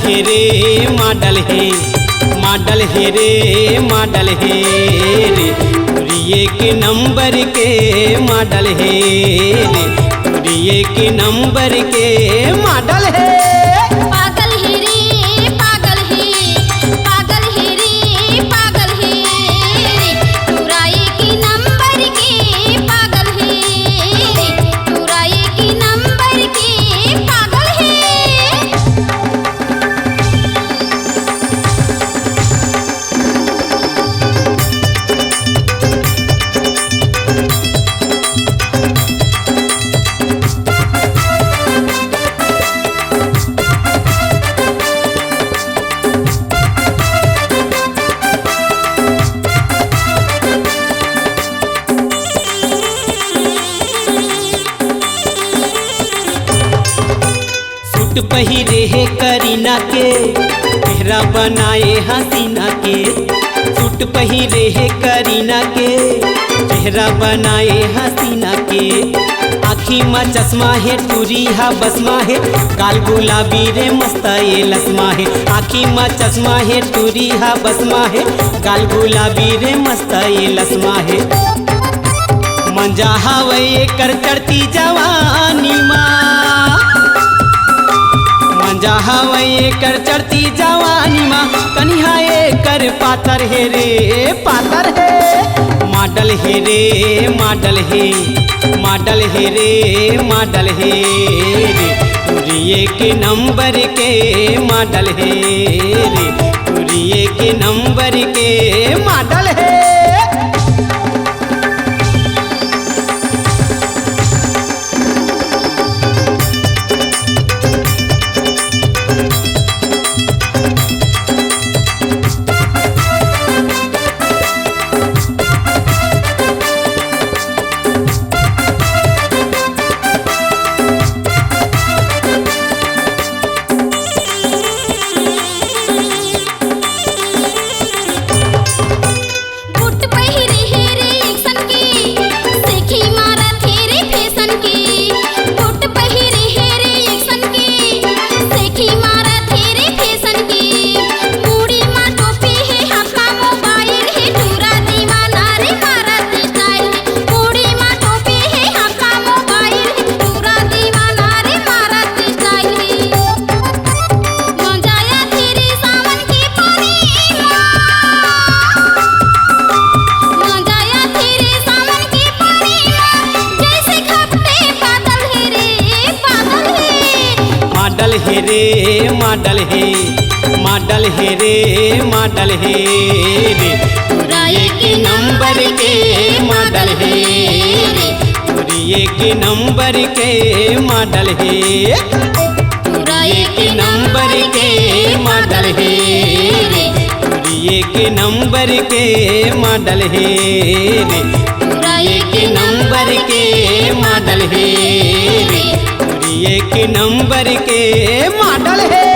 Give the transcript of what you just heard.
है रे मॉडल है, मॉडल है रे मॉडल है रे, तुरिये के नंबर के मॉडल है रे, तुरिये के नंबर के मॉडल है। पागल है रे पागल है, पागल है रे पागल है रे, तुराये के नंबर के पागल है रे, तुराये के नंबर के पागल है। सूट पहिरे है करीना के, चेहरा बनाए हसीना के, सूट पहिरे है करीना के, चेहरा बनाए हसीना के, आँखी में चश्मा है टूरी हा बसमा है, गाल गुलाबी रे मस्ता ये लसमा है, आँखी में चश्मा है टूरी हा बसमा है, गाल गुलाबी रे मस्ता ये लसमा है। मंजा हवे कर चढ़ती जवानी माँ, मंजा हवे कर चढ़ती जवानी माँ, कन्हा कर पातर है रे पातर है। मॉडल है रे मॉडल है, मॉडल है रे मॉडल है रे, तुरिये के नंबर के मॉडल है रे, तुरिये के नंबर के मॉडल है। बूट पहिरे है रे एक्शन की, सेखी मारत है रे फैशन की, बूट पहिरे है रे एक्शन की, सेखी मारत है रे फैशन की, मूड़ी में टोपी है हाथ में मोबाइल है, टूरा दीवाना रे मारत स्टाइल है, मूड़ी में टोपी है हाथ में मोबाइल है, टूरा दीवाना रे मारत स्टाइल है। मंजाया तेरे सावन की पानी मंजाया तेरे सावन की पानी जैसे खपते बादल है रे बादल है। मॉडल है रे मॉडल है, मॉडल है रे मॉडल है रे, तुरिये के नंबर के मॉडल है रे, तुरिये के नंबर के मॉडल है, तुरिये के नंबर के मॉडल है रे, तुरिये के नंबर के मॉडल है रे, तुरिये के नंबर के मॉडल है रे, तुरिये के नंबर के मॉडल है।